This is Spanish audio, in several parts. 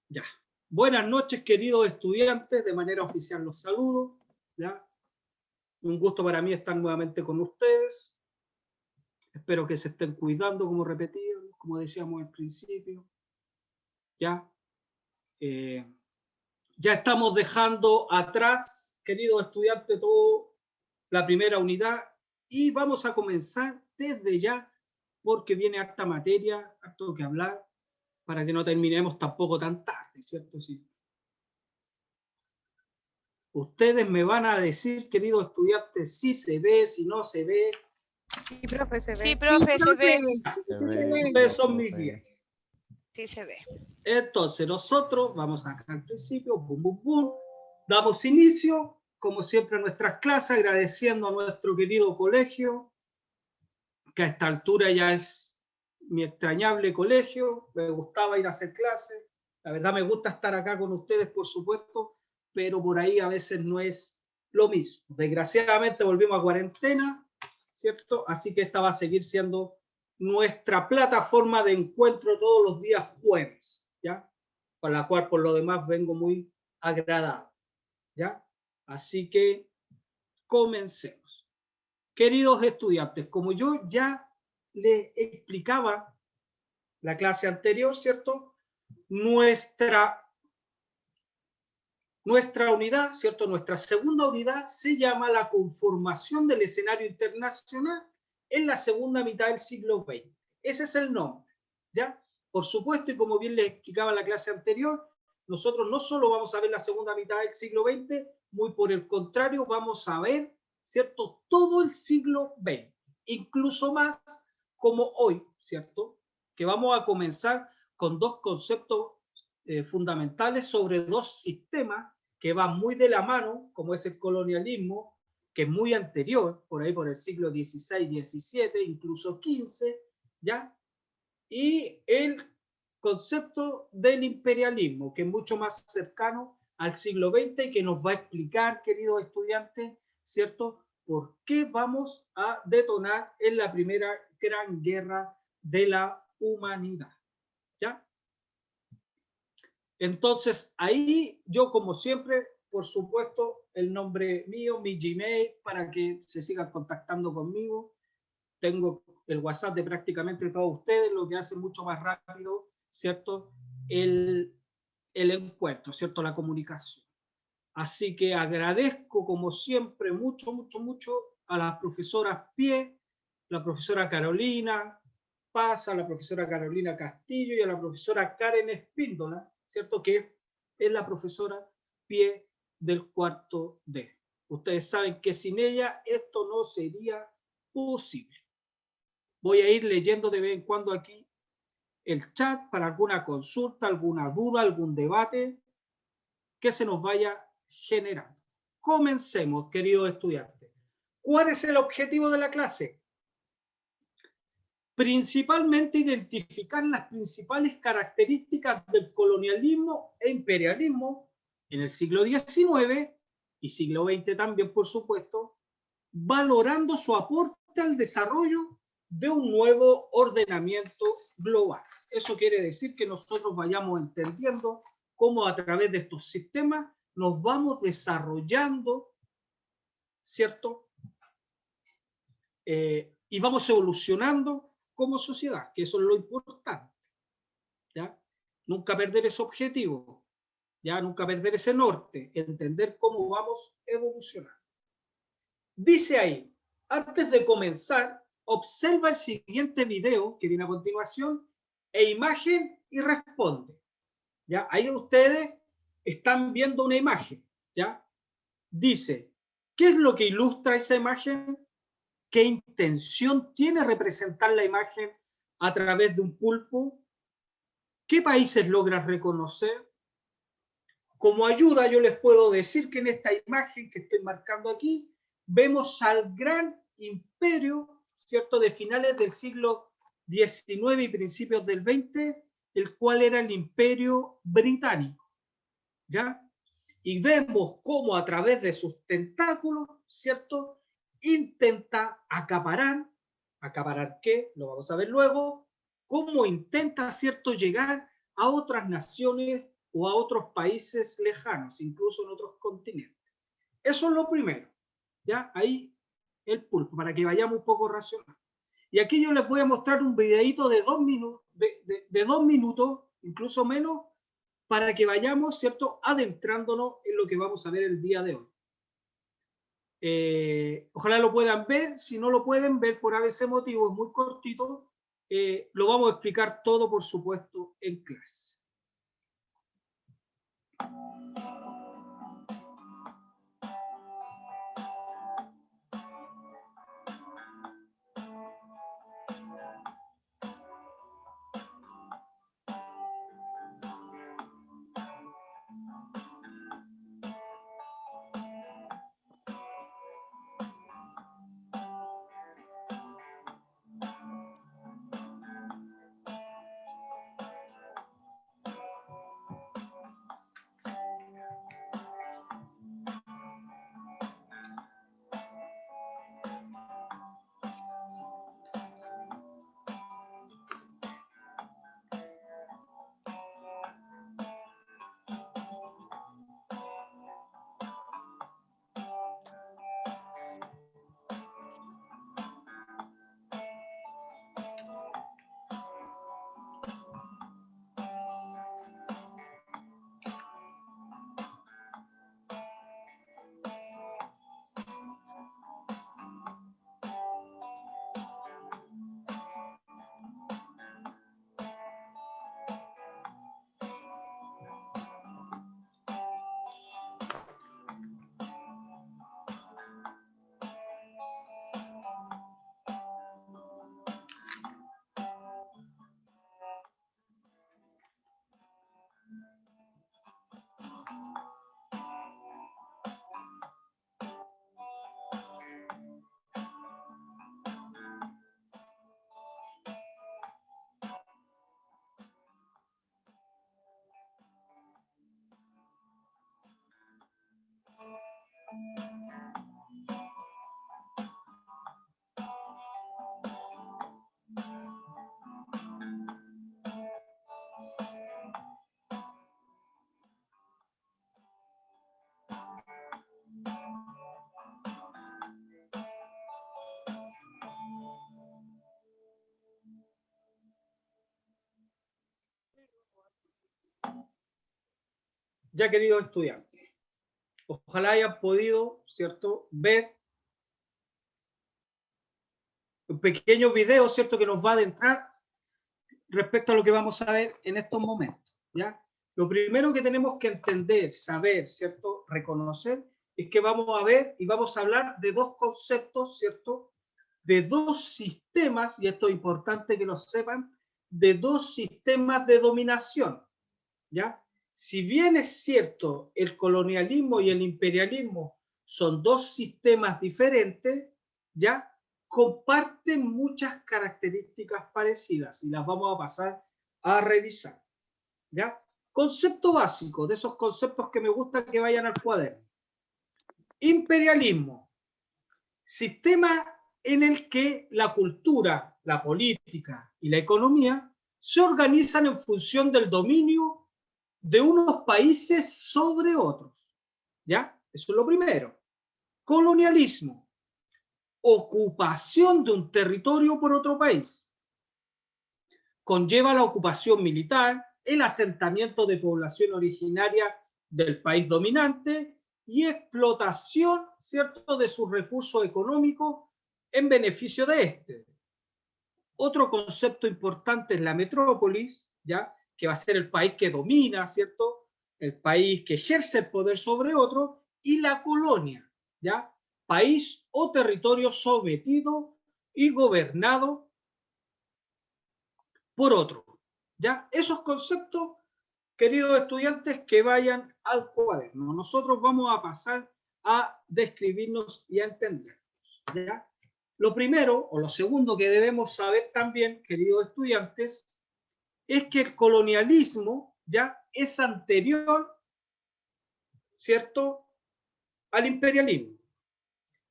Ya. Buenas noches, queridos estudiantes. De manera oficial los saludo. ¿Ya? Un gusto para mí estar nuevamente con ustedes. Espero que se estén cuidando, como repetíamos, como decíamos al principio. ¿Ya? Ya estamos dejando atrás, queridos estudiantes, toda la primera unidad y vamos a comenzar desde ya porque viene harta materia, harto que hablar, para que no terminemos tampoco tan tarde, ¿cierto? Sí. Ustedes me van a decir, queridos estudiantes, si se ve, si no se ve. Sí, profe, se ve. Sí, profe, se ve. Ustedes son mis guías. Sí, se ve. Entonces, nosotros vamos acá al principio, bum, bum, bum, damos inicio, como siempre, a nuestras clases, agradeciendo a nuestro querido colegio, que a esta altura ya es mi extrañable colegio, me gustaba ir a hacer clases, la verdad me gusta estar acá con ustedes, por supuesto, pero por ahí a veces no es lo mismo. Desgraciadamente volvimos a cuarentena, ¿cierto? Así que esta va a seguir siendo nuestra plataforma de encuentro todos los días jueves, ¿ya? Con la cual por lo demás vengo muy agradado, ¿ya? Así que comencemos. Queridos estudiantes, como yo ya les explicaba la clase anterior, ¿cierto? Nuestra unidad, ¿cierto? Nuestra segunda unidad se llama la conformación del escenario internacional en la segunda mitad del siglo XX. Ese es el nombre, ¿ya? Por supuesto, y como bien les explicaba en la clase anterior, nosotros no solo vamos a ver la segunda mitad del siglo XX, muy por el contrario, vamos a ver, ¿cierto? Todo el siglo XX, incluso más como hoy, ¿cierto? Que vamos a comenzar con dos conceptos fundamentales sobre dos sistemas que van muy de la mano, como es el colonialismo, que es muy anterior, por ahí por el siglo XVI, XVII, incluso XV, ¿ya? Y el concepto del imperialismo, que es mucho más cercano al siglo XX y que nos va a explicar, queridos estudiantes, ¿cierto?, por qué vamos a detonar en la primera gran guerra de la humanidad, ¿ya? Entonces, ahí yo, como siempre, por supuesto, el nombre mío, mi Gmail, para que se sigan contactando conmigo. Tengo el WhatsApp de prácticamente todos ustedes, lo que hace mucho más rápido, ¿cierto? El encuentro, ¿cierto? La comunicación. Así que agradezco, como siempre, mucho, mucho, mucho a las profesoras Pie, la profesora Carolina Paz, a la profesora Carolina Castillo y a la profesora Karen Espíndola, ¿cierto? Que es la profesora Pie del cuarto D. Ustedes saben que sin ella esto no sería posible. Voy a ir leyendo de vez en cuando aquí el chat para alguna consulta, alguna duda, algún debate que se nos vaya generando. Comencemos, queridos estudiantes. ¿Cuál es el objetivo de la clase? Principalmente identificar las principales características del colonialismo e imperialismo en el siglo XIX y siglo XX también, por supuesto, valorando su aporte al desarrollo de un nuevo ordenamiento global. Eso quiere decir que nosotros vayamos entendiendo cómo a través de estos sistemas nos vamos desarrollando, ¿cierto? Y vamos evolucionando como sociedad, que eso es lo importante, ¿ya? Nunca perder ese objetivo, ¿ya? Nunca perder ese norte, entender cómo vamos evolucionando. Dice ahí, antes de comenzar, observa el siguiente video que viene a continuación e imagen y responde, ¿ya? Ahí ustedes están viendo una imagen, ¿ya? Dice, ¿qué es lo que ilustra esa imagen? ¿Qué intención tiene representar la imagen a través de un pulpo? ¿Qué países logras reconocer? Como ayuda, yo les puedo decir que en esta imagen que estoy marcando aquí, vemos al gran imperio, ¿cierto?, de finales del siglo XIX y principios del XX, el cual era el imperio británico, ¿ya? Y vemos cómo a través de sus tentáculos, ¿cierto?, intenta acaparar ¿qué? Lo vamos a ver luego, cómo intenta, ¿cierto?, llegar a otras naciones o a otros países lejanos, incluso en otros continentes. Eso es lo primero, ¿ya? Ahí el pulpo, para que vayamos un poco racional. Y aquí yo les voy a mostrar un videíto de 2 minutos, de 2 minutos, incluso menos, para que vayamos, ¿cierto?, adentrándonos en lo que vamos a ver el día de hoy. Ojalá lo puedan ver. Si no lo pueden ver por ese motivo, es muy cortito, lo vamos a explicar todo, por supuesto, en clase. Ya, queridos estudiantes, ojalá hayan podido, ¿cierto?, ver un pequeño video, ¿cierto?, que nos va a adentrar respecto a lo que vamos a ver en estos momentos, ¿ya? Lo primero que tenemos que entender, saber, ¿cierto?, reconocer, es que vamos a ver y vamos a hablar de dos conceptos, ¿cierto?, de dos sistemas, y esto es importante que lo sepan, de dos sistemas de dominación, ¿ya? Si bien es cierto, el colonialismo y el imperialismo son dos sistemas diferentes, ¿ya?, comparten muchas características parecidas y las vamos a pasar a revisar, ¿ya? Concepto básico, de esos conceptos que me gusta que vayan al cuaderno. Imperialismo, sistema en el que la cultura, la política y la economía se organizan en función del dominio de unos países sobre otros, ¿ya? Eso es lo primero. Colonialismo, ocupación de un territorio por otro país. Conlleva la ocupación militar, el asentamiento de población originaria del país dominante y explotación, ¿cierto?, de sus recursos económicos en beneficio de este. Otro concepto importante es la metrópolis, ¿ya?, que va a ser el país que domina, ¿cierto?, el país que ejerce el poder sobre otro, y la colonia, ¿ya?, país o territorio sometido y gobernado por otro, ¿ya? Esos conceptos, queridos estudiantes, que vayan al cuaderno. Nosotros vamos a pasar a describirnos y a entendernos, ¿ya? Lo primero, o lo segundo que debemos saber también, queridos estudiantes, es que el colonialismo ya es anterior, ¿cierto?, al imperialismo.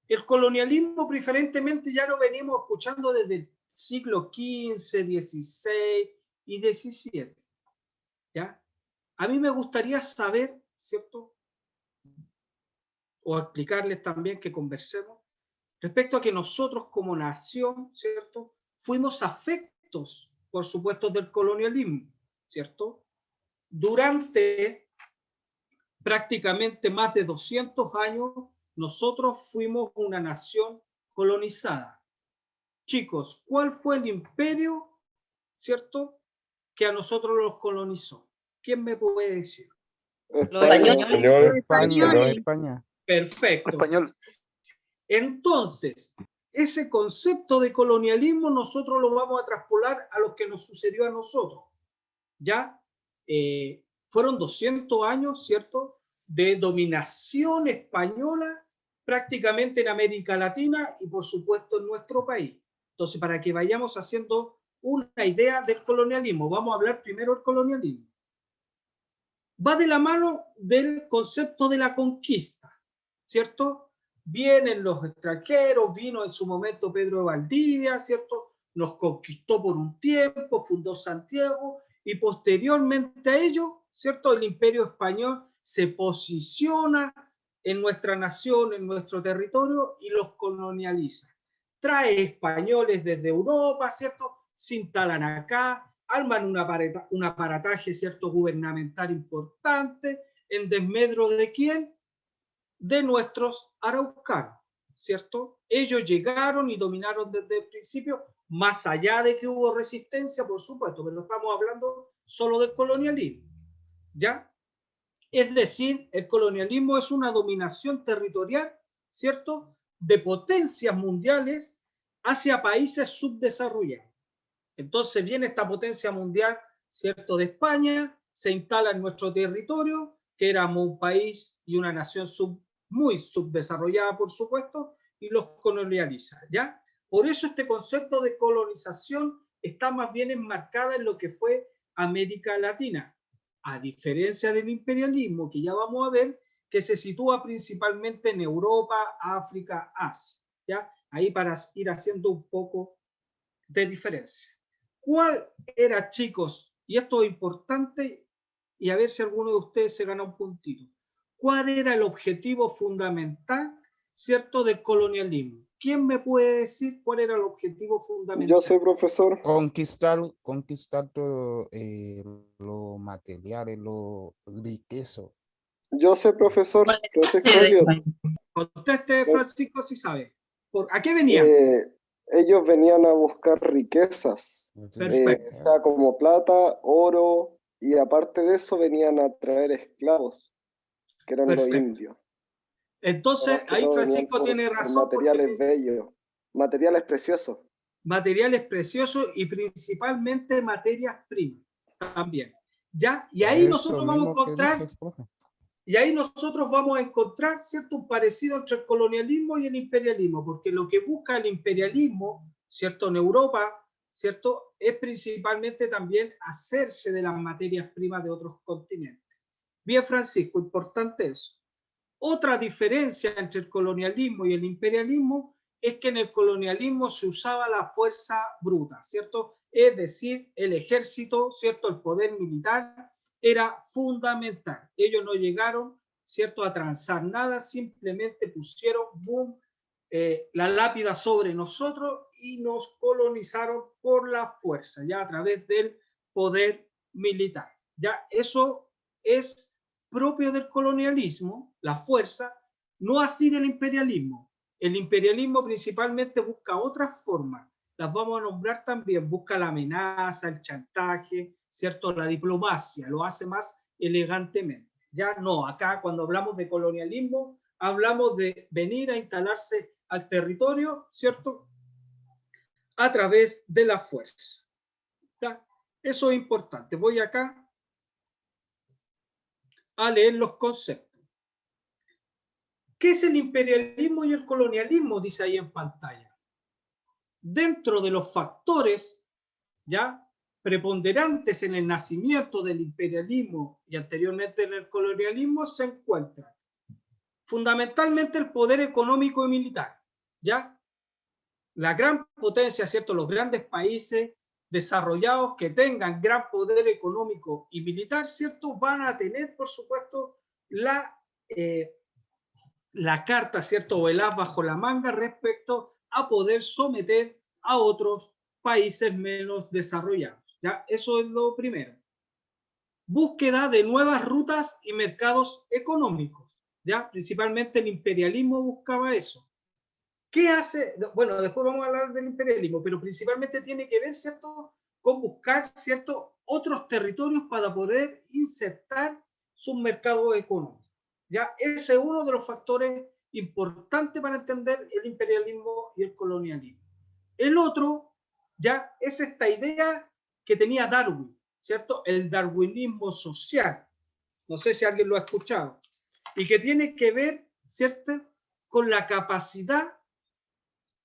El colonialismo preferentemente ya lo venimos escuchando desde siglo XV, XVI y XVII. ¿Ya? A mí me gustaría saber, ¿cierto? O explicarles también que conversemos respecto a que nosotros como nación, ¿cierto? Fuimos afectos, por supuesto, del colonialismo, ¿cierto? Durante prácticamente más de 200 años, nosotros fuimos una nación colonizada. Chicos, ¿cuál fue el imperio, ¿cierto?, que a nosotros los colonizó? ¿Quién me puede decir? Los España. españoles. España. Perfecto. Español. Entonces, ese concepto de colonialismo nosotros lo vamos a traspolar a lo que nos sucedió a nosotros. Ya fueron 200 años, ¿cierto?, de dominación española prácticamente en América Latina y por supuesto en nuestro país. Entonces, para que vayamos haciendo una idea del colonialismo, vamos a hablar primero del colonialismo. Va de la mano del concepto de la conquista, ¿cierto? Vienen los extranjeros, vino en su momento Pedro de Valdivia, ¿cierto? Nos conquistó por un tiempo, fundó Santiago y posteriormente a ello, ¿cierto?, el Imperio Español se posiciona en nuestra nación, en nuestro territorio y los colonializa. Trae españoles desde Europa, ¿cierto? Se instalan acá, arman un aparataje, ¿cierto?, gubernamental importante, en desmedro de ¿quién? De nuestros araucanos, ¿cierto? Ellos llegaron y dominaron desde el principio, más allá de que hubo resistencia, por supuesto, pero estamos hablando solo del colonialismo, ¿ya? Es decir, el colonialismo es una dominación territorial, ¿cierto?, de potencias mundiales hacia países subdesarrollados. Entonces viene esta potencia mundial, ¿cierto?, de España, se instala en nuestro territorio, que éramos un país y una nación muy subdesarrollada, por supuesto, y los colonializa, ¿ya? Por eso este concepto de colonización está más bien enmarcada en lo que fue América Latina, a diferencia del imperialismo, que ya vamos a ver, que se sitúa principalmente en Europa, África, Asia, ¿ya? Ahí para ir haciendo un poco de diferencia. ¿Cuál era, chicos? Y esto es importante, y a ver si alguno de ustedes se gana un puntito. ¿Cuál era el objetivo fundamental, ¿cierto?, del colonialismo? ¿Quién me puede decir cuál era el objetivo fundamental? Yo sé, profesor. Conquistar todo lo material, lo riquezo. Yo sé, profesor. Francisco Elliot. Conteste, Francisco, si sabe. ¿A qué venían? Ellos venían a buscar riquezas, Perfecto. sea como plata, oro, y aparte de eso venían a traer esclavos, que eran Perfecto. los indios. Entonces, Más que ahí todo venían Francisco tiene por razón. materiales bellos, materiales preciosos. Materiales preciosos y principalmente materias primas también. ¿Ya? Y ahí nosotros vamos a encontrar, ¿cierto?, un parecido entre el colonialismo y el imperialismo, porque lo que busca el imperialismo, ¿cierto?, en Europa, ¿cierto?, es principalmente también hacerse de las materias primas de otros continentes. Bien, Francisco, importante eso. Otra diferencia entre el colonialismo y el imperialismo es que en el colonialismo se usaba la fuerza bruta, ¿cierto? Es decir, el ejército, ¿cierto?, el poder militar era fundamental. Ellos no llegaron, ¿cierto?, a transar nada, simplemente pusieron, boom, la lápida sobre nosotros y nos colonizaron por la fuerza, ya a través del poder militar. Ya eso es propio del colonialismo, la fuerza, no así del imperialismo. El imperialismo principalmente busca otras formas, las vamos a nombrar también, busca la amenaza, el chantaje, ¿cierto?, la diplomacia, lo hace más elegantemente. Ya no, acá cuando hablamos de colonialismo, hablamos de venir a instalarse al territorio, ¿cierto?, a través de la fuerza. ¿Ya? Eso es importante. Voy acá a leer los conceptos. ¿Qué es el imperialismo y el colonialismo? Dice ahí en pantalla. Dentro de los factores, ¿ya?, preponderantes en el nacimiento del imperialismo y anteriormente en el colonialismo se encuentran fundamentalmente el poder económico y militar, ¿ya? La gran potencia, ¿cierto? Los grandes países desarrollados que tengan gran poder económico y militar, ¿cierto? Van a tener, por supuesto, la carta, ¿cierto? O el as bajo la manga respecto a poder someter a otros países menos desarrollados. ¿Ya? Eso es lo primero. Búsqueda de nuevas rutas y mercados económicos. ¿Ya? Principalmente el imperialismo buscaba eso. ¿Qué hace? Bueno, después vamos a hablar del imperialismo, pero principalmente tiene que ver, ¿cierto?, con buscar, ¿cierto?, otros territorios para poder insertar sus mercados económicos. ¿Ya? Ese es uno de los factores importantes para entender el imperialismo y el colonialismo. El otro, ya, es esta idea que tenía Darwin, ¿cierto? El darwinismo social. No sé si alguien lo ha escuchado. Y que tiene que ver, ¿cierto?, con la capacidad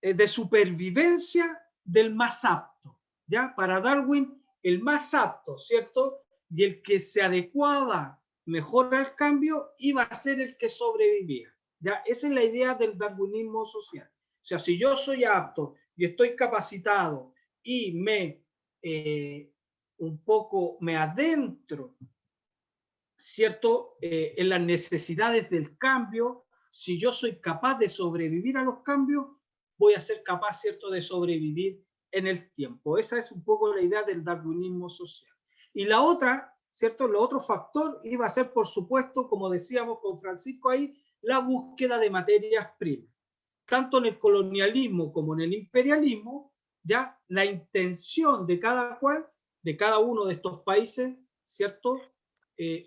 de supervivencia del más apto, ¿ya? Para Darwin, el más apto, ¿cierto? Y el que se adecuaba mejor al cambio iba a ser el que sobrevivía, ¿ya? Esa es la idea del darwinismo social. O sea, si yo soy apto y estoy capacitado y un poco me adentro, ¿cierto? En las necesidades del cambio, si yo soy capaz de sobrevivir a los cambios, voy a ser capaz, ¿cierto?, de sobrevivir en el tiempo. Esa es un poco la idea del darwinismo social. Y la otra, ¿cierto?, el otro factor iba a ser, por supuesto, como decíamos con Francisco ahí, la búsqueda de materias primas. Tanto en el colonialismo como en el imperialismo, ya la intención de cada cual, de cada uno de estos países, ¿cierto?,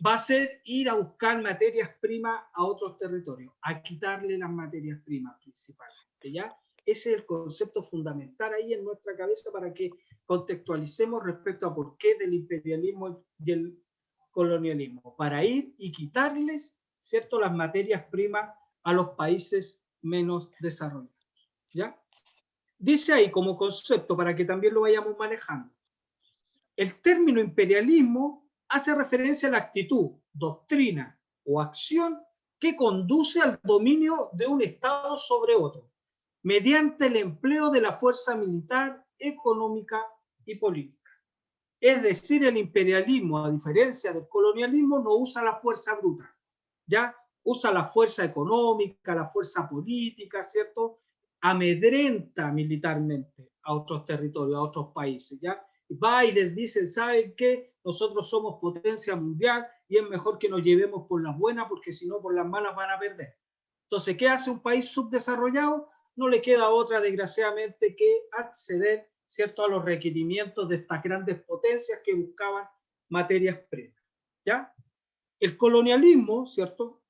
va a ser ir a buscar materias primas a otros territorios, a quitarle las materias primas principalmente, ¿ya? Ese es el concepto fundamental ahí en nuestra cabeza para que contextualicemos respecto a por qué del imperialismo y el colonialismo, para ir y quitarles, ¿cierto?, las materias primas a los países menos desarrollados, ¿ya? Dice ahí como concepto, para que también lo vayamos manejando, el término imperialismo hace referencia a la actitud, doctrina o acción que conduce al dominio de un Estado sobre otro, mediante el empleo de la fuerza militar, económica y política. Es decir, el imperialismo, a diferencia del colonialismo, no usa la fuerza bruta, ya usa la fuerza económica, la fuerza política, ¿cierto? Amedrenta militarmente a otros territorios, a otros países, ¿ya? Va y les dicen, ¿saben qué? Nosotros somos potencia mundial y es mejor que nos llevemos por las buenas porque si no por las malas van a perder. Entonces, ¿qué hace un país subdesarrollado? No le queda otra, desgraciadamente, que acceder, ¿cierto?, a los requerimientos de estas grandes potencias que buscaban materias primas, ¿ya? El colonialismo, ¿cierto?,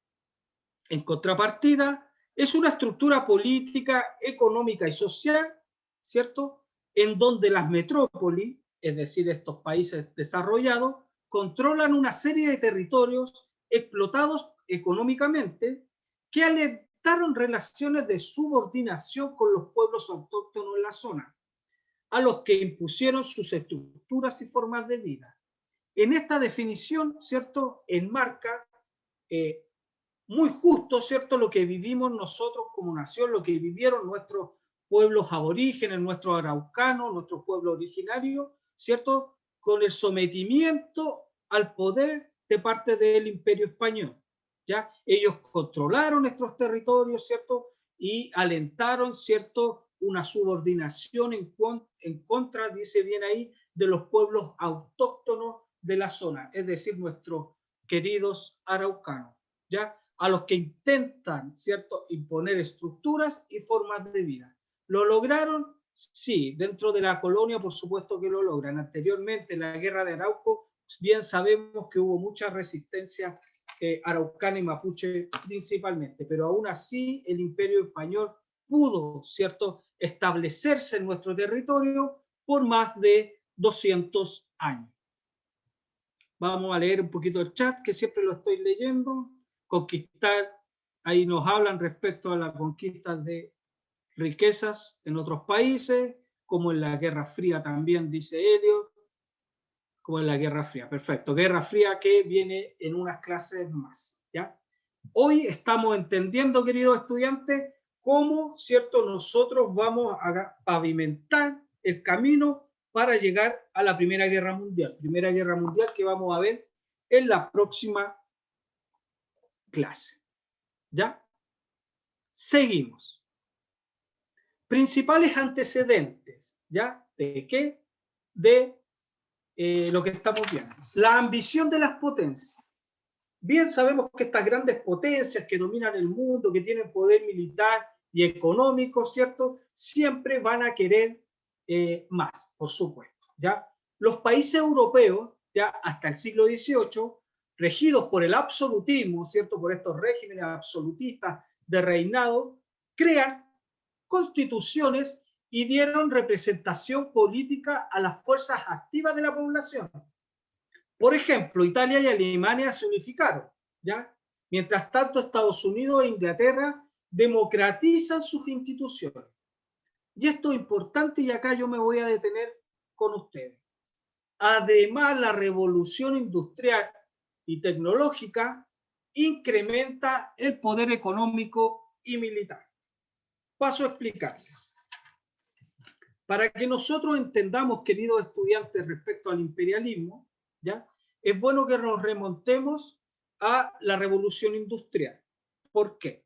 en contrapartida, es una estructura política, económica y social, ¿cierto?, en donde las metrópolis, es decir, estos países desarrollados, controlan una serie de territorios explotados económicamente que alentaron relaciones de subordinación con los pueblos autóctonos en la zona, a los que impusieron sus estructuras y formas de vida. En esta definición, ¿cierto?, enmarca muy justo, ¿cierto?, lo que vivimos nosotros como nación, lo que vivieron nuestros pueblos aborígenes, nuestros araucanos, nuestros pueblos originarios, ¿cierto?, con el sometimiento al poder de parte del Imperio Español, ¿ya? Ellos controlaron nuestros territorios, ¿cierto?, y alentaron, ¿cierto?, una subordinación en contra, dice bien ahí, de los pueblos autóctonos de la zona, es decir, nuestros queridos araucanos, ¿ya?, a los que intentan, ¿cierto?, imponer estructuras y formas de vida. ¿Lo lograron? Sí, dentro de la colonia por supuesto que lo logran. Anteriormente, en la guerra de Arauco, bien sabemos que hubo mucha resistencia araucana y mapuche principalmente, pero aún así el Imperio Español pudo, ¿cierto?, establecerse en nuestro territorio por más de 200 años. Vamos a leer un poquito el chat, que siempre lo estoy leyendo. Conquistar, ahí nos hablan respecto a la conquista de riquezas en otros países, como en la Guerra Fría también, dice Elliot, como en la Guerra Fría. Perfecto, Guerra Fría que viene en unas clases más, ¿ya? Hoy estamos entendiendo, queridos estudiantes, cómo, ¿cierto?, nosotros vamos a pavimentar el camino para llegar a la Primera Guerra Mundial. Primera Guerra Mundial que vamos a ver en la próxima clase. ¿Ya? Seguimos. Principales antecedentes, ¿ya? ¿De qué? De lo que estamos viendo. La ambición de las potencias. Bien sabemos que estas grandes potencias que dominan el mundo, que tienen poder militar y económico, ¿cierto? Siempre van a querer más, por supuesto, ¿ya? Los países europeos, ya hasta el siglo XVIII, regidos por el absolutismo, ¿cierto? Por estos regímenes absolutistas de reinado, crean constituciones y dieron representación política a las fuerzas activas de la población. Por ejemplo, Italia y Alemania se unificaron, ¿ya? Mientras tanto, Estados Unidos e Inglaterra democratizan sus instituciones. Y esto es importante y acá yo me voy a detener con ustedes. Además, la revolución industrial y tecnológica incrementa el poder económico y militar. Paso a explicarles. Para que nosotros entendamos, queridos estudiantes, respecto al imperialismo, ¿ya? Es bueno que nos remontemos a la revolución industrial. ¿Por qué?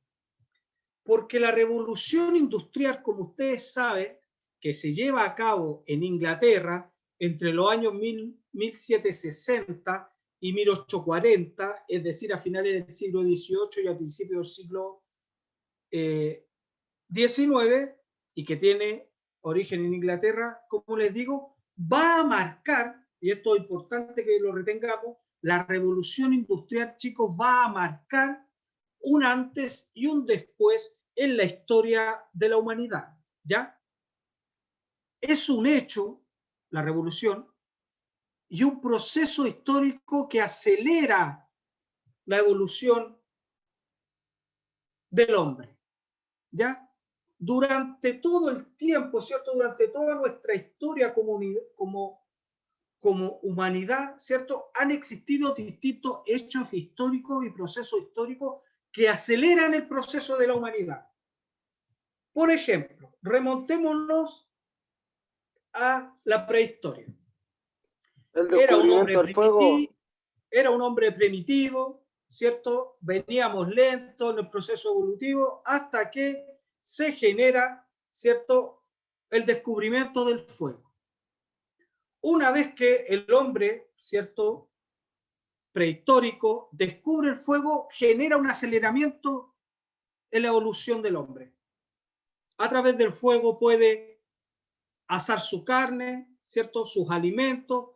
Porque la revolución industrial, como ustedes saben, que se lleva a cabo en Inglaterra entre los años 1760 y 1840, es decir, a finales del siglo XVIII y a principios del siglo XIX, y que tiene origen en Inglaterra, como les digo, va a marcar, y esto es importante que lo retengamos, la revolución industrial, chicos, va a marcar un antes y un después en la historia de la humanidad, ¿ya? Es un hecho, la revolución, y un proceso histórico que acelera la evolución del hombre, ¿ya? Durante todo el tiempo, ¿cierto? Durante toda nuestra historia como humanidad, ¿cierto? Han existido distintos hechos históricos y procesos históricos que aceleran el proceso de la humanidad. Por ejemplo, remontémonos a la prehistoria. El descubrimiento del fuego. Era un hombre primitivo, ¿cierto? Veníamos lentos en el proceso evolutivo hasta que se genera, ¿cierto?, el descubrimiento del fuego. Una vez que el hombre, ¿cierto?, prehistórico, descubre el fuego, genera un aceleramiento en la evolución del hombre. A través del fuego puede asar su carne, ¿cierto?, sus alimentos,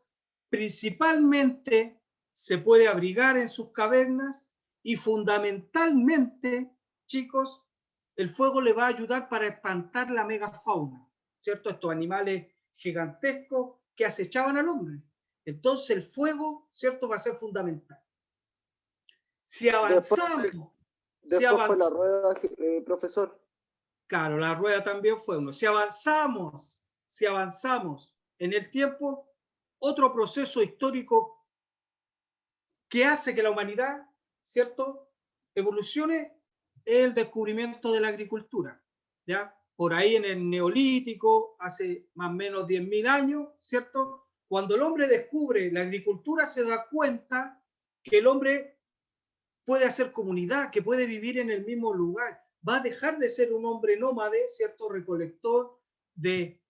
principalmente se puede abrigar en sus cavernas y fundamentalmente, chicos, el fuego le va a ayudar para espantar la megafauna, ¿cierto? Estos animales gigantescos que acechaban al hombre. Entonces el fuego, ¿cierto?, va a ser fundamental. Si avanzamos... Después fue la rueda, profesor. Claro, la rueda también fue uno. Si avanzamos en el tiempo, otro proceso histórico que hace que la humanidad, ¿cierto?, evolucione es el descubrimiento de la agricultura, ¿ya? Por ahí en el Neolítico, hace más o menos 10.000 años, ¿cierto? Cuando el hombre descubre la agricultura, se da cuenta que el hombre puede hacer comunidad, que puede vivir en el mismo lugar. Va a dejar de ser un hombre nómade, ¿cierto?, recolector de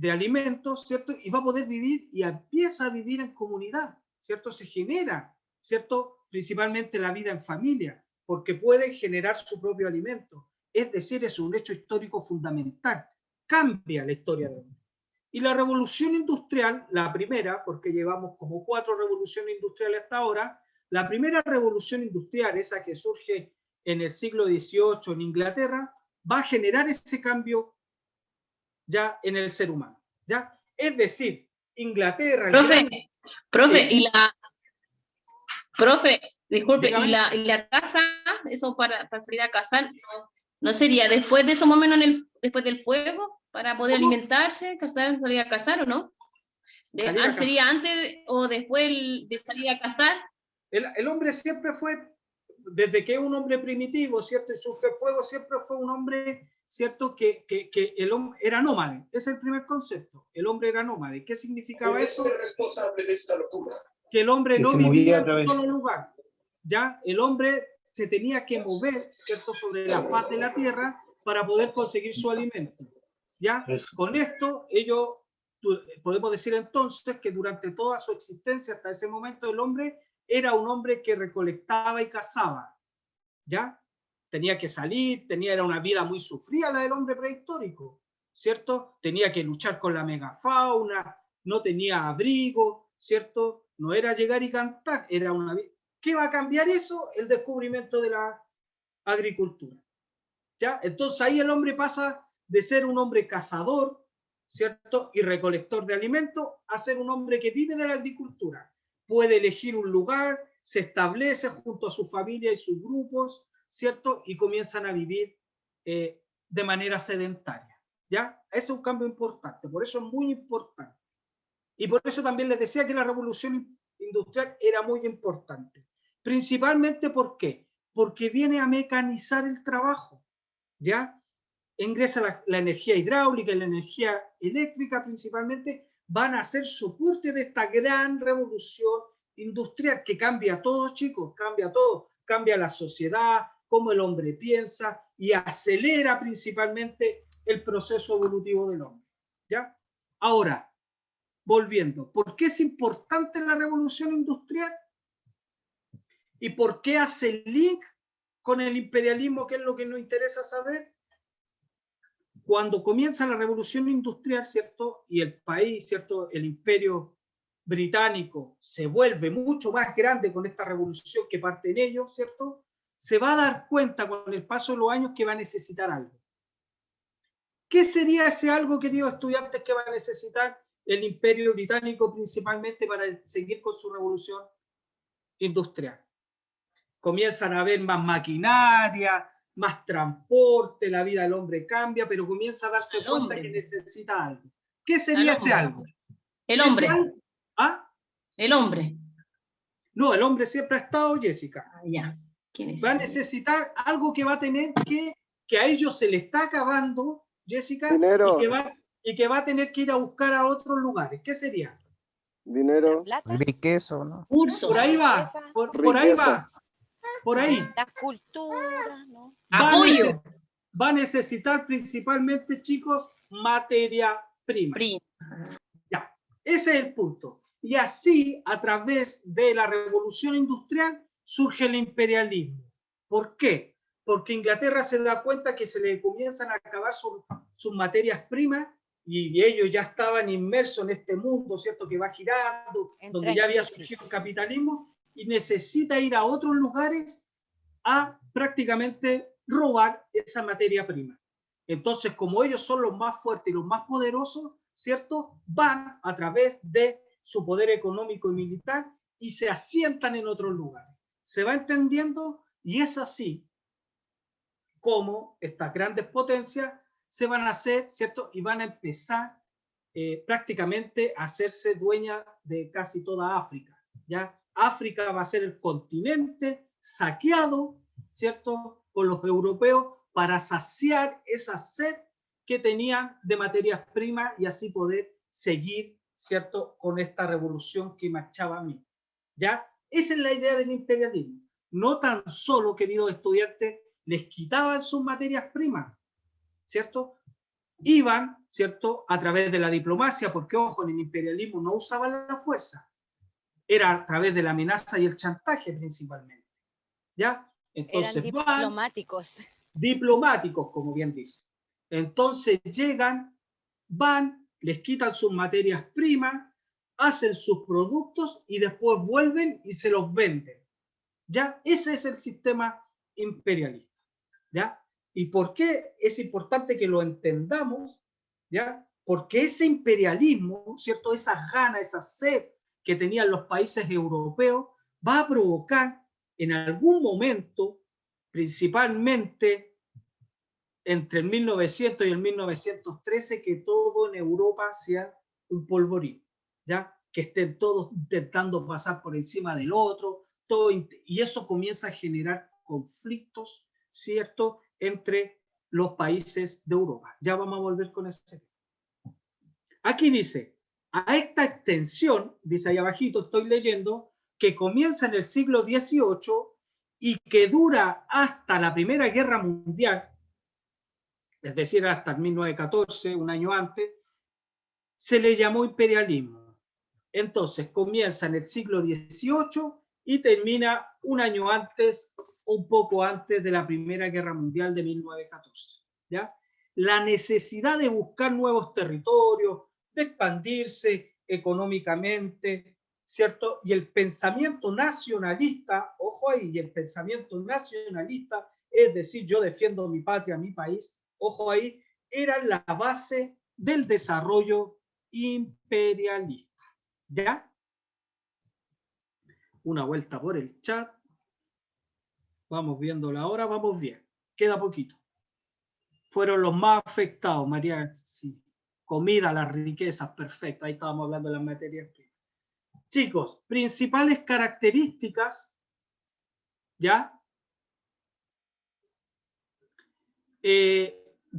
alimentos, ¿cierto? Y va a poder vivir y empieza a vivir en comunidad, ¿cierto? Se genera, ¿cierto?, principalmente la vida en familia, porque puede generar su propio alimento. Es decir, es un hecho histórico fundamental. Cambia la historia del hombre. Y la revolución industrial, la primera, porque llevamos como 4 revoluciones industriales hasta ahora, la primera revolución industrial, esa que surge en el siglo XVIII en Inglaterra, va a generar ese cambio ya en el ser humano, ¿ya? Es decir, Inglaterra... Profe, disculpe, dígame. ¿y la casa, eso para salir a cazar, no sería después de eso más o menos después del fuego, para poder ¿Cómo? alimentarse, salir a cazar o no? ¿Sería antes o después de salir a cazar? El hombre siempre fue desde que es un hombre primitivo, ¿cierto? Y surge el fuego, siempre fue un hombre, ¿cierto? Que el hombre era nómade. Ese es el primer concepto. El hombre era nómade. ¿Qué significaba eso? Responsable de esta locura. Que el hombre Que no se movía vivía a en un través. solo lugar. Ya, el hombre se tenía que mover, ¿cierto? Sobre la faz de la tierra para poder conseguir su alimento. ¿Ya? Eso. Con esto, podemos decir entonces que durante toda su existencia, hasta ese momento, el hombre era un hombre que recolectaba y cazaba. ¿Ya? Tenía que salir, era una vida muy sufrida la del hombre prehistórico, ¿cierto? Tenía que luchar con la megafauna, no tenía abrigo, ¿cierto? No era llegar y cantar, era una vida. ¿Qué va a cambiar eso? El descubrimiento de la agricultura. ¿Ya? Entonces ahí el hombre pasa de ser un hombre cazador, ¿cierto? Y recolector de alimentos, a ser un hombre que vive de la agricultura. Puede elegir un lugar, se establece junto a su familia y sus grupos, ¿cierto? Y comienzan a vivir de manera sedentaria. ¿Ya? Ese es un cambio importante, por eso es muy importante. Y por eso también les decía que la revolución industrial era muy importante. Principalmente, ¿por qué? Porque viene a mecanizar el trabajo, ¿ya? Ingresa la energía hidráulica y la energía eléctrica principalmente, van a ser soporte de esta gran revolución industrial que cambia todo, chicos, cambia todo, cambia la sociedad, cómo el hombre piensa y acelera principalmente el proceso evolutivo del hombre, ¿ya? Ahora, volviendo, ¿por qué es importante la revolución industrial? ¿Y por qué hace link con el imperialismo, que es lo que nos interesa saber? Cuando comienza la revolución industrial, ¿cierto? Y el país, ¿cierto? El imperio británico se vuelve mucho más grande con esta revolución que parte en ellos, ¿cierto? Se va a dar cuenta con el paso de los años que va a necesitar algo. ¿Qué sería ese algo, queridos estudiantes, que va a necesitar el imperio británico principalmente para seguir con su revolución industrial? Comienzan a haber más maquinaria, más transporte, la vida del hombre cambia, pero comienza a darse cuenta que necesita algo. ¿Qué sería ese algo? El hombre. ¿Ah? El hombre. No, el hombre siempre ha estado, Jessica. Ah, ya. Va a necesitar algo que va a tener que a ellos se le está acabando, Jessica, Dinero. y que va a tener que ir a buscar a otros lugares. ¿Qué sería? Dinero. ¿Plata? Riqueza, ¿no? Curso. Por ahí va, por ahí va, por ahí. La cultura, ¿no? Apoyo. Va a necesitar principalmente, chicos, materia prima. Ya, ese es el punto. Y así, a través de la revolución industrial, surge el imperialismo. ¿Por qué? Porque Inglaterra se da cuenta que se le comienzan a acabar sus materias primas y ellos ya estaban inmersos en este mundo, ¿cierto? Que va girando, donde ya había surgido el capitalismo y necesita ir a otros lugares a prácticamente robar esa materia prima. Entonces, como ellos son los más fuertes y los más poderosos, ¿cierto? Van a través de su poder económico y militar y se asientan en otros lugares. ¿Se va entendiendo? Y es así como estas grandes potencias se van a hacer, ¿cierto? Y van a empezar prácticamente a hacerse dueña de casi toda África, ¿ya? África va a ser el continente saqueado, ¿cierto? Por los europeos para saciar esa sed que tenían de materias primas y así poder seguir, ¿cierto? Con esta revolución que marchaba a mí, ¿ya? Esa es la idea del imperialismo. No tan solo, queridos estudiantes, les quitaban sus materias primas, ¿cierto? Iban, ¿cierto? A través de la diplomacia, porque, ojo, en el imperialismo no usaban la fuerza. Era a través de la amenaza y el chantaje principalmente, ¿ya? Entonces eran diplomáticos. Diplomáticos, como bien dice. Entonces llegan, van, les quitan sus materias primas, hacen sus productos y después vuelven y se los venden. ¿Ya? Ese es el sistema imperialista. ¿Ya? ¿Y por qué es importante que lo entendamos? ¿Ya? Porque ese imperialismo, ¿cierto? Esa gana, esa sed que tenían los países europeos, va a provocar en algún momento, principalmente entre el 1900 y el 1913, que todo en Europa sea un polvorín, ¿ya? Que estén todos intentando pasar por encima del otro, todo, y eso comienza a generar conflictos, ¿cierto?, entre los países de Europa. Ya vamos a volver con ese tema. Aquí dice, a esta extensión, dice ahí abajito, estoy leyendo, que comienza en el siglo XVIII y que dura hasta la Primera Guerra Mundial, es decir, hasta el 1914, un año antes, se le llamó imperialismo. Entonces, comienza en el siglo XVIII y termina un año antes, un poco antes de la Primera Guerra Mundial de 1914. ¿Ya? La necesidad de buscar nuevos territorios, de expandirse económicamente, ¿cierto? Y el pensamiento nacionalista, ojo ahí, y el pensamiento nacionalista, es decir, yo defiendo mi patria, mi país, ojo ahí, era la base del desarrollo imperialista. ¿Ya? Una vuelta por el chat. Vamos viendo la hora, vamos bien. Queda poquito. Fueron los más afectados, María. Sí. Comida, las riquezas, perfecto. Ahí estábamos hablando de las materias primas. Chicos, principales características, ¿ya?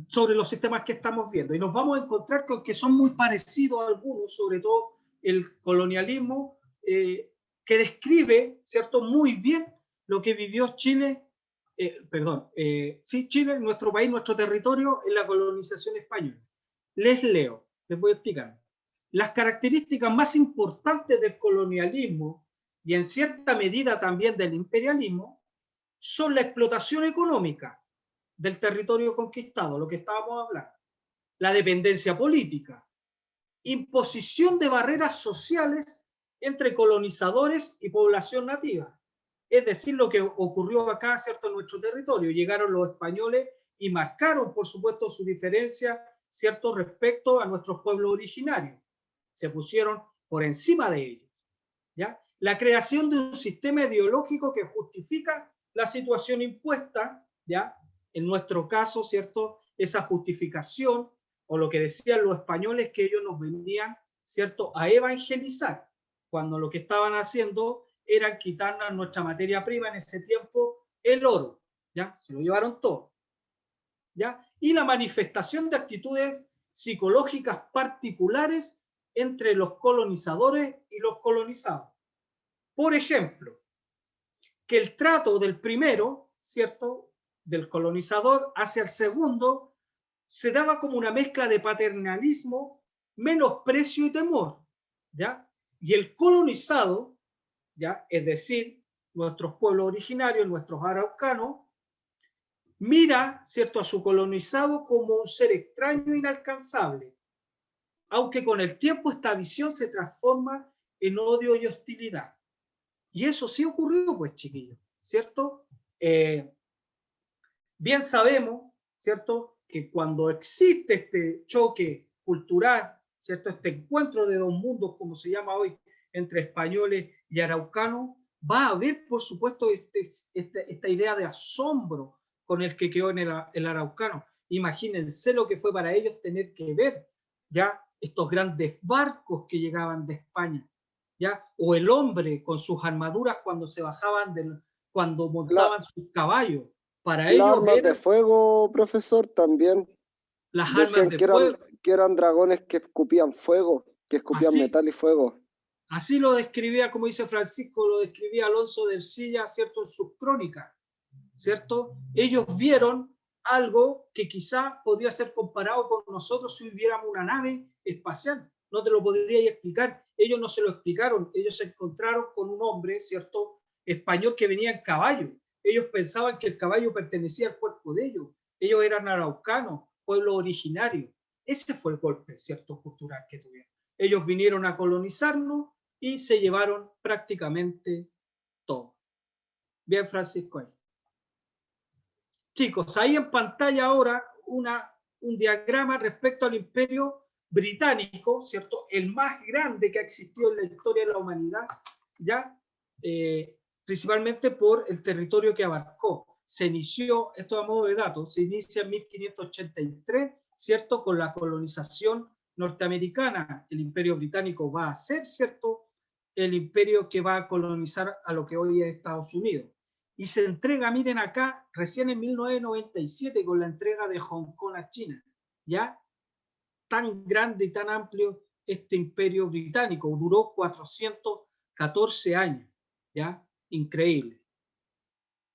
Sobre los sistemas que estamos viendo. Y nos vamos a encontrar con que son muy parecidos a algunos, sobre todo el colonialismo, que describe, ¿cierto?, muy bien lo que vivió Chile, sí, Chile, nuestro país, nuestro territorio, en la colonización española. Les leo, les voy a explicar. Las características más importantes del colonialismo, y en cierta medida también del imperialismo, son la explotación económica del territorio conquistado, lo que estábamos hablando, la dependencia política, imposición de barreras sociales entre colonizadores y población nativa. Es decir, lo que ocurrió acá, ¿cierto?, en nuestro territorio. Llegaron los españoles y marcaron, por supuesto, su diferencia, ¿cierto?, respecto a nuestros pueblos originarios. Se pusieron por encima de ellos, ¿ya? La creación de un sistema ideológico que justifica la situación impuesta, ¿ya? En nuestro caso, ¿cierto?, esa justificación, o lo que decían los españoles, que ellos nos venían, ¿cierto?, a evangelizar, cuando lo que estaban haciendo era quitarnos nuestra materia prima, en ese tiempo, el oro, ¿ya? Se lo llevaron todo, ¿ya? Y la manifestación de actitudes psicológicas particulares entre los colonizadores y los colonizados. Por ejemplo, que el trato del primero, ¿cierto?, del colonizador hacia el segundo, se daba como una mezcla de paternalismo, menosprecio y temor, ¿ya? Y el colonizado, ¿ya?, es decir, nuestros pueblos originarios, nuestros araucanos, mira, ¿cierto?, a su colonizado como un ser extraño e inalcanzable, aunque con el tiempo esta visión se transforma en odio y hostilidad. Y eso sí ocurrió, pues, chiquillos, ¿cierto? Bien sabemos, ¿cierto?, que cuando existe este choque cultural, ¿cierto?, este encuentro de dos mundos, como se llama hoy, entre españoles y araucanos, va a haber, por supuesto, esta idea de asombro con el que quedó en el araucano. Imagínense lo que fue para ellos tener que ver, ¿ya?, estos grandes barcos que llegaban de España, ¿ya? O el hombre con sus armaduras cuando se bajaban, cuando montaban sus caballos. Para Las ellos armas de eran fuego, profesor, también las armas decían de que fuego. eran dragones que escupían fuego, que escupían Así, metal y fuego. así lo describía, como dice Francisco, lo describía Alonso de Ercilla, ¿cierto?, en sus crónicas, ¿cierto? Ellos vieron algo que quizá podría ser comparado con nosotros si hubiéramos una nave espacial. No te lo podría explicar. Ellos no se lo explicaron. Ellos se encontraron con un hombre, ¿cierto?, español, que venía en caballo. Ellos pensaban que el caballo pertenecía al cuerpo de ellos. Ellos eran araucanos, pueblo originario. Ese fue el golpe, ¿cierto?, cultural que tuvieron. Ellos vinieron a colonizarnos y se llevaron prácticamente todo. Bien, Francisco. Chicos, ahí en pantalla ahora un diagrama respecto al Imperio Británico, ¿cierto?, el más grande que ha existido en la historia de la humanidad, ¿ya? Principalmente por el territorio que abarcó. Se inició, esto a modo de datos, se inicia en 1583, ¿cierto?, con la colonización norteamericana. El Imperio Británico va a ser, ¿cierto?, el imperio que va a colonizar a lo que hoy es Estados Unidos. y se entrega, miren acá, recién en 1997 con la entrega de Hong Kong a China, ¿ya? Tan grande y tan amplio este imperio británico, duró 414 años, ¿ya? Increíble.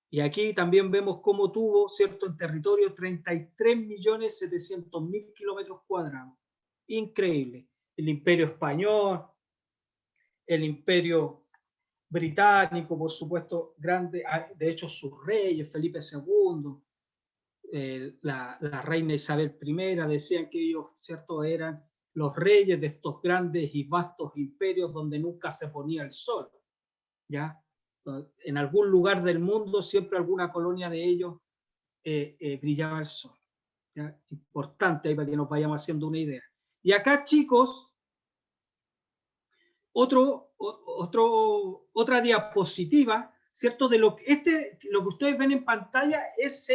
Y aquí también vemos cómo tuvo, ¿cierto?, en territorio 33.700.000 kilómetros cuadrados. Increíble. El imperio español, el imperio británico, por supuesto, grande, de hecho sus reyes, Felipe II, la reina Isabel I, decían que ellos, ¿cierto?, eran los reyes de estos grandes y vastos imperios donde nunca se ponía el sol, ¿ya? En algún lugar del mundo, siempre alguna colonia de ellos brillaba el sol, ¿ya? Importante ahí para que nos vayamos haciendo una idea. Y acá, chicos, otra diapositiva, ¿cierto? De lo que ustedes ven en pantalla es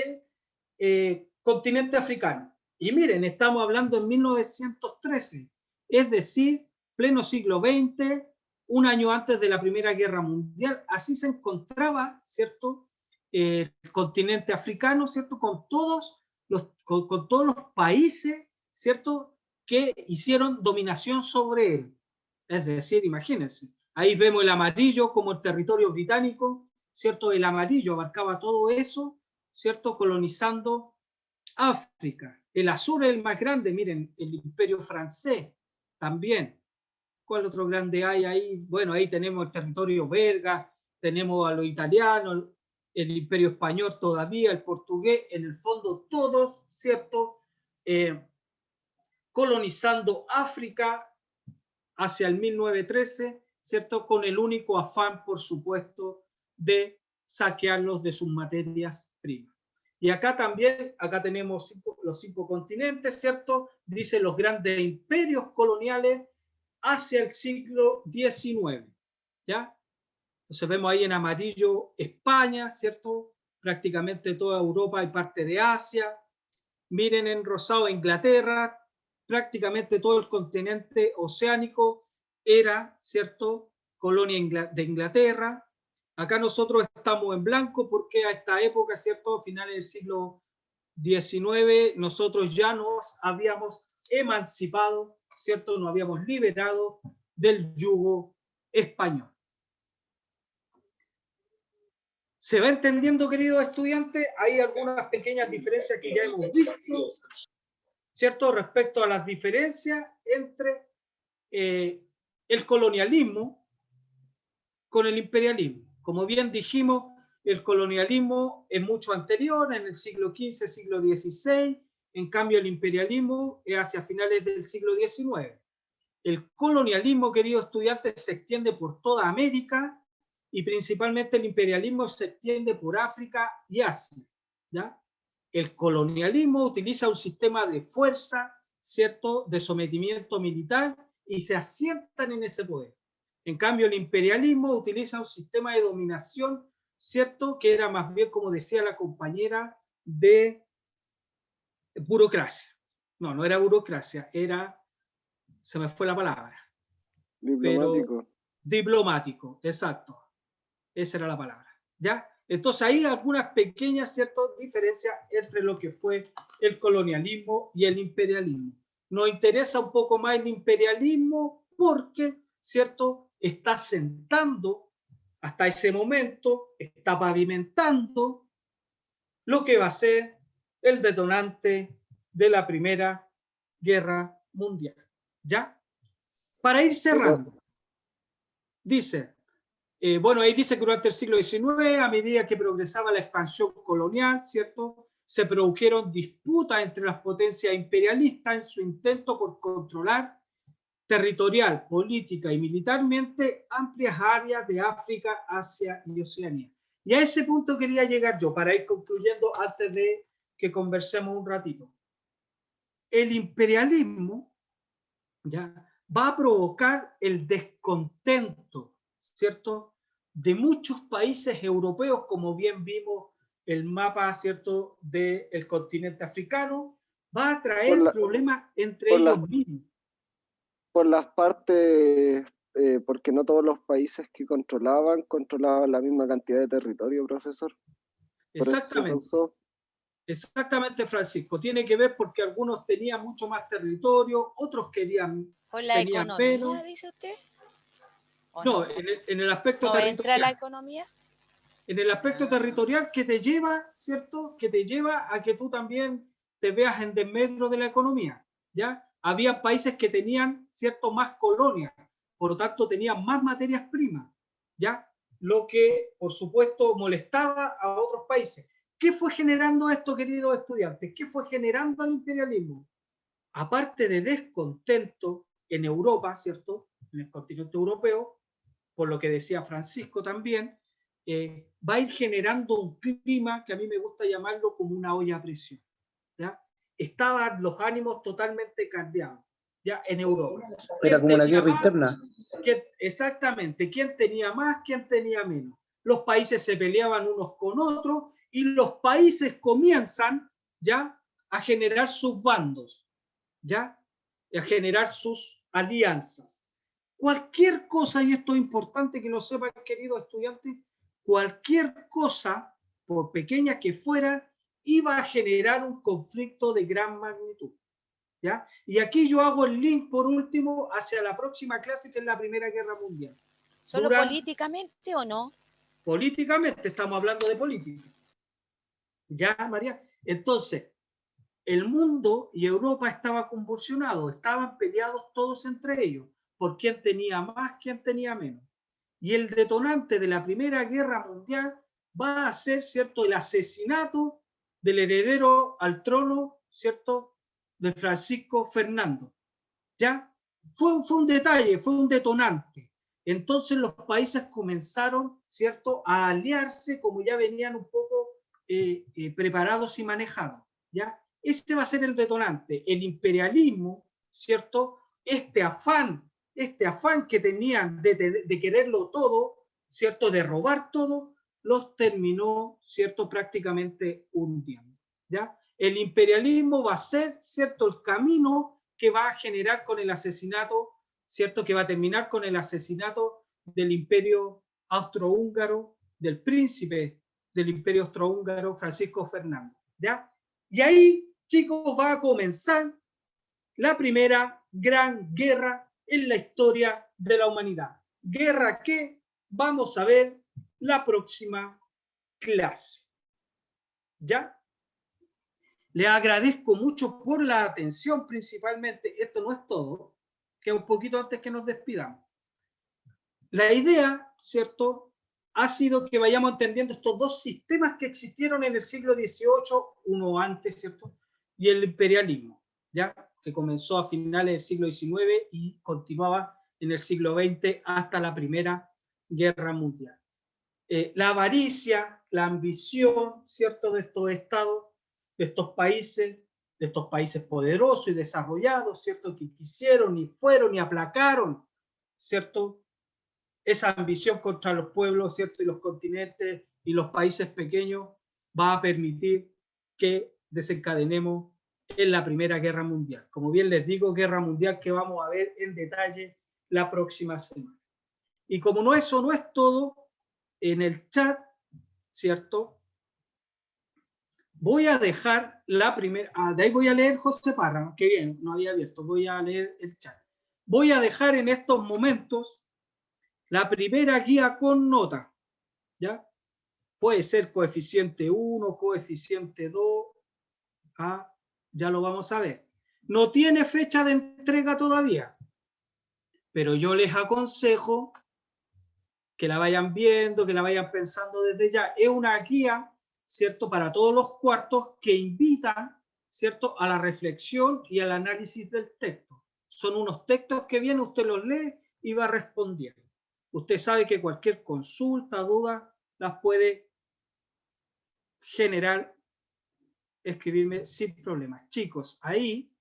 el continente africano. Y miren, estamos hablando en 1913, es decir, pleno siglo XX, un año antes de la Primera Guerra Mundial. Así se encontraba, ¿cierto?, el continente africano, ¿cierto?, con todos los países, ¿cierto?, que hicieron dominación sobre él. Es decir, imagínense, ahí vemos el amarillo como el territorio británico, ¿cierto? El amarillo abarcaba todo eso, ¿cierto?, colonizando África. El azul es el más grande, miren, el imperio francés también. ¿Cuál otro grande hay ahí? Bueno, ahí tenemos el territorio belga, tenemos a los italianos, el imperio español todavía, el portugués, en el fondo todos, ¿cierto?, colonizando África hacia el 1913, ¿cierto?, con el único afán, por supuesto, de saquearlos de sus materias primas. Y acá también, acá tenemos los 5 continentes, ¿cierto? Dice los grandes imperios coloniales hacia el siglo XIX, ¿ya? Entonces vemos ahí en amarillo España, ¿cierto? Prácticamente toda Europa y parte de Asia. Miren en rosado Inglaterra, prácticamente todo el continente oceánico era, ¿cierto?, colonia de Inglaterra. Acá nosotros estamos en blanco porque a esta época, ¿cierto?, a finales del siglo XIX, nosotros ya nos habíamos emancipado, ¿cierto?, nos habíamos liberado del yugo español. ¿Se va entendiendo, queridos estudiantes? Hay algunas pequeñas diferencias que ya hemos visto, ¿cierto?, respecto a las diferencias entre el colonialismo con el imperialismo. Como bien dijimos, el colonialismo es mucho anterior, en el siglo XV, siglo XVI, en cambio el imperialismo es hacia finales del siglo XIX. El colonialismo, queridos estudiantes, se extiende por toda América y principalmente el imperialismo se extiende por África y Asia, ¿ya? El colonialismo utiliza un sistema de fuerza, ¿cierto?, de sometimiento militar y se asientan en ese poder. En cambio, el imperialismo utiliza un sistema de dominación, ¿cierto?, que era más bien, como decía la compañera, de burocracia. No, no era burocracia, era, se me fue la palabra. Diplomático. Pero, diplomático, exacto. Esa era la palabra, ¿ya? Entonces hay algunas pequeñas, ¿cierto?, diferencias entre lo que fue el colonialismo y el imperialismo. Nos interesa un poco más el imperialismo porque, ¿cierto?, está sentando, hasta ese momento, está pavimentando lo que va a ser el detonante de la Primera Guerra Mundial, ¿ya? Para ir cerrando, dice... bueno, ahí dice que durante el siglo XIX, a medida que progresaba la expansión colonial, ¿cierto?, se produjeron disputas entre las potencias imperialistas en su intento por controlar territorial, política y militarmente amplias áreas de África, Asia y Oceanía. Y a ese punto quería llegar yo, para ir concluyendo antes de que conversemos un ratito. El imperialismo, ¿ya?, va a provocar el descontento, ¿cierto?, de muchos países europeos, como bien vimos el mapa, ¿cierto?, del continente africano, va a traer problemas entre ellos mismos. Por las partes porque no todos los países que controlaban la misma cantidad de territorio, profesor. Por eso se Exactamente. causó. Exactamente, Francisco. Tiene que ver porque algunos tenían mucho más territorio, otros tenían ¿Con la menos. economía, dice usted? ¿O No, en el aspecto ¿No entra territorial. la economía? En el aspecto territorial que te lleva, ¿cierto? Que te lleva a que tú también te veas en desmedro de la economía, ¿ya? Había países que tenían, ¿cierto?, más colonias, por lo tanto tenían más materias primas, ¿ya? Lo que, por supuesto, molestaba a otros países. ¿Qué fue generando esto, queridos estudiantes? ¿Qué fue generando el imperialismo? Aparte de descontento en Europa, ¿cierto?, en el continente europeo, por lo que decía Francisco también, va a ir generando un clima que a mí me gusta llamarlo como una olla a presión, ¿ya? Estaban los ánimos totalmente cambiados, ¿ya? En Europa. Era como una guerra más? interna. Exactamente, quién tenía más, quién tenía menos. Los países se peleaban unos con otros y los países comienzan, ¿ya?, a generar sus bandos, ¿ya?, a generar sus alianzas. Cualquier cosa, y esto es importante que lo sepan, queridos estudiantes, cualquier cosa, por pequeña que fuera, iba a generar un conflicto de gran magnitud, ¿ya? Y aquí yo hago el link, por último, hacia la próxima clase, que es la Primera Guerra Mundial. ¿Solo políticamente o no? Políticamente, estamos hablando de política. ¿Ya, María? Entonces, el mundo y Europa estaba convulsionado, estaban peleados todos entre ellos, por quién tenía más, quién tenía menos. Y el detonante de la Primera Guerra Mundial va a ser, ¿cierto?, el asesinato del heredero al trono, ¿cierto?, de Francisco Fernando. ¿Ya? Fue un detalle, fue un detonante. Entonces los países comenzaron, ¿cierto?, a aliarse como ya venían un poco preparados y manejados, ¿ya? Ese va a ser el detonante. El imperialismo, ¿cierto?, este afán que tenían de quererlo todo, ¿cierto?, de robar todo, los terminó, ¿cierto?, prácticamente hundiendo, ¿ya? El imperialismo va a ser, ¿cierto?, el camino que va a generar con el asesinato, ¿cierto?, que va a terminar con el asesinato del imperio austrohúngaro, del príncipe del imperio austrohúngaro, Francisco Fernando, ¿ya? Y ahí, chicos, va a comenzar la primera gran guerra en la historia de la humanidad. Guerra que vamos a ver la próxima clase, ¿ya? Les agradezco mucho por la atención, principalmente. Esto no es todo, que un poquito antes que nos despidamos. La idea, ¿cierto?, ha sido que vayamos entendiendo estos dos sistemas que existieron en el siglo XVIII, uno antes, ¿cierto?, y el imperialismo, ¿ya?, que comenzó a finales del siglo XIX y continuaba en el siglo XX hasta la Primera Guerra Mundial. La avaricia, la ambición, ¿cierto?, de estos estados, de estos países poderosos y desarrollados, ¿cierto?, que quisieron y fueron y aplacaron, ¿cierto?, esa ambición contra los pueblos, ¿cierto?, y los continentes y los países pequeños, va a permitir que desencadenemos en la Primera Guerra Mundial. Como bien les digo, guerra mundial que vamos a ver en detalle la próxima semana. Y como no, eso no es todo, en el chat, ¿cierto?, voy a dejar la primera, de ahí voy a leer José Parra, que bien, no había abierto, voy a leer el chat. Voy a dejar en estos momentos la primera guía con nota, ¿ya? Puede ser coeficiente 1, coeficiente 2, ya lo vamos a ver. No tiene fecha de entrega todavía, pero yo les aconsejo que la vayan viendo, que la vayan pensando desde ya. Es una guía, ¿cierto?, para todos los cuartos que invitan, ¿cierto?, a la reflexión y al análisis del texto. Son unos textos que vienen, usted los lee y va respondiendo. Usted sabe que cualquier consulta, duda, las puede generar, escribirme sin problemas. Chicos, ahí,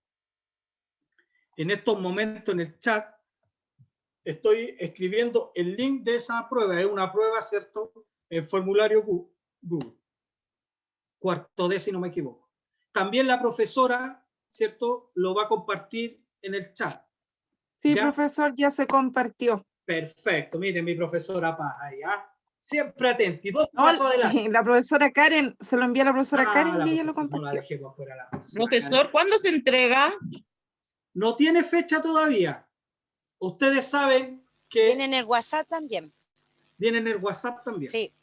en estos momentos en el chat, estoy escribiendo el link de esa prueba. Es una prueba, ¿cierto?, el formulario Google. Cuarto D, si no me equivoco. También la profesora, ¿cierto?, lo va a compartir en el chat. Sí, ¿Ya? profesor, ya se compartió. Perfecto, miren mi profesora Paz ahí, ¿ah? Siempre atenta y dos No, pasos adelante. la profesora Karen, se lo envía a la profesora Karen La y ella lo profesora, no la compartió. dejé por fuera, la profesora Profesor, Karen. ¿cuándo se entrega? No tiene fecha todavía. Ustedes saben que Viene en el WhatsApp también. viene en el WhatsApp también. Sí.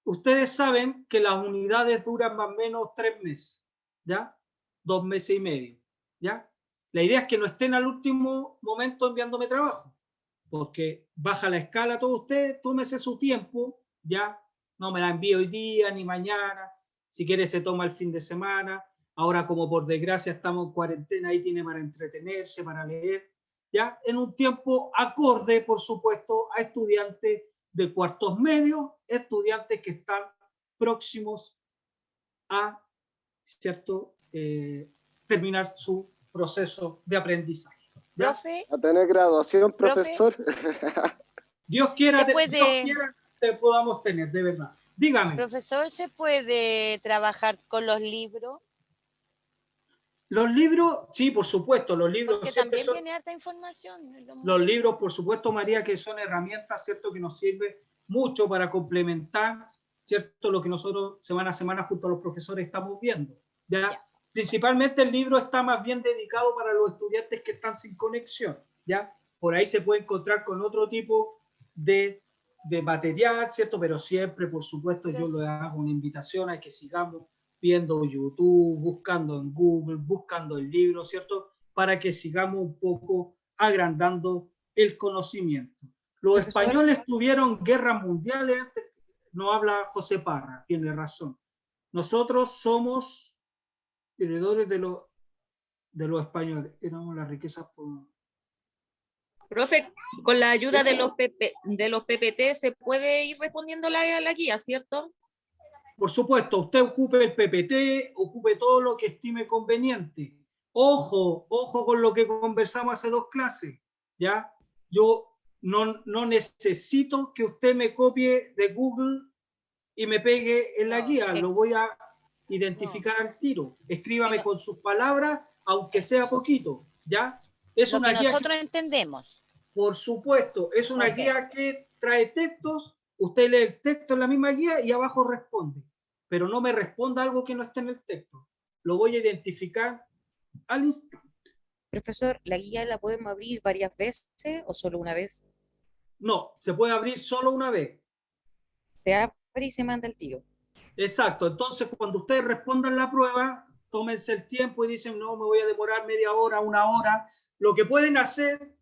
Ustedes saben que las unidades duran más o menos 3 meses, ¿ya? 2 meses y medio, ¿ya? La idea es que no estén al último momento enviándome trabajo, porque baja la escala todo usted, tómese su tiempo, ¿ya? No me la envíe hoy día ni mañana, si quiere se toma el fin de semana. Ahora, como por desgracia estamos en cuarentena, ahí tiene para entretenerse, para leer, ¿ya? En un tiempo acorde, por supuesto, a estudiantes de cuartos medios, estudiantes que están próximos a, ¿cierto?, terminar su proceso de aprendizaje, ¿ya? Profe, A tener graduación, Profe. profesor. Dios quiera, ¿Se puede- Dios quiera te podamos tener, de verdad. Dígame. profesor, ¿se puede trabajar con los libros? Los libros, sí, por supuesto, los libros Porque siempre también son... viene harta información. Los libros, por supuesto, María, que son herramientas, ¿cierto?, que nos sirven mucho para complementar, ¿cierto?, lo que nosotros semana a semana junto a los profesores estamos viendo. ¿Ya? Principalmente el libro está más bien dedicado para los estudiantes que están sin conexión, ¿ya? Por ahí se puede encontrar con otro tipo de material, ¿cierto? Pero siempre, por supuesto, yo le hago una invitación a que sigamos viendo YouTube, buscando en Google, buscando el libro, ¿cierto? Para que sigamos un poco agrandando el conocimiento. Los españoles tuvieron guerras mundiales antes, no habla José Parra, tiene razón. Nosotros somos heredores de los españoles, éramos las riquezas por... Profe, con la ayuda de los PPT se puede ir respondiendo la guía, ¿cierto? Por supuesto, usted ocupe el PPT, ocupe todo lo que estime conveniente. Ojo, ojo con lo que conversamos hace 2 clases, ¿ya? Yo no necesito que usted me copie de Google y me pegue en la guía, lo voy a identificar al tiro. Escríbame con sus palabras, aunque sea poquito, ¿ya? Es Lo una que guía nosotros entendemos. por supuesto, es una Ok. guía que trae textos, usted lee el texto en la misma guía y abajo responde, pero no me responda algo que no esté en el texto. Lo voy a identificar al instante. Profesor, ¿la guía la podemos abrir varias veces o solo una vez? No, se puede abrir solo una vez. Se abre y se manda el tiro. Exacto, entonces cuando ustedes respondan la prueba, tómense el tiempo y dicen, no, me voy a demorar media hora, 1 hora. Lo que pueden hacer,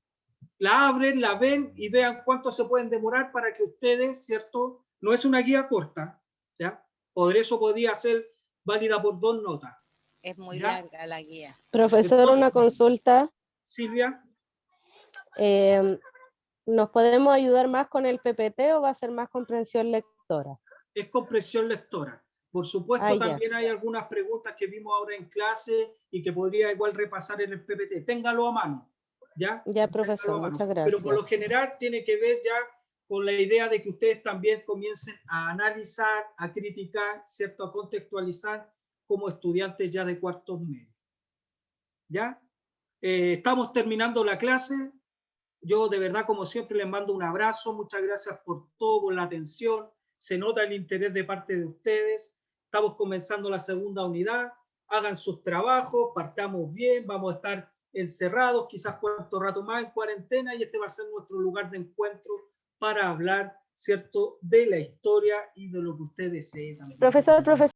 la abren, la ven y vean cuánto se pueden demorar para que ustedes, ¿cierto? No es una guía corta, ¿ya? Por eso podría ser válida por 2 notas. Es muy ¿Ya? larga la guía. Profesor, Entonces, una consulta. Silvia, ¿Nos podemos ayudar más con el PPT o va a ser más comprensión lectora? es comprensión lectora. Por supuesto, Ya. también hay algunas preguntas que vimos ahora en clase y que podría igual repasar en el PPT. Téngalo a mano, ¿ya? Ya, profesor, muchas gracias. Pero por lo general tiene que ver ya con la idea de que ustedes también comiencen a analizar, a criticar, ¿cierto? A contextualizar como estudiantes ya de cuartos medios. ¿Ya? Estamos terminando la clase. Yo de verdad, como siempre, les mando un abrazo. Muchas gracias por todo, por la atención. Se nota el interés de parte de ustedes. Estamos comenzando la segunda unidad. Hagan sus trabajos, partamos bien, vamos a estar encerrados, quizás cuánto rato más en cuarentena, y este va a ser nuestro lugar de encuentro para hablar, ¿cierto?, de la historia y de lo que usted desee también. Profesor.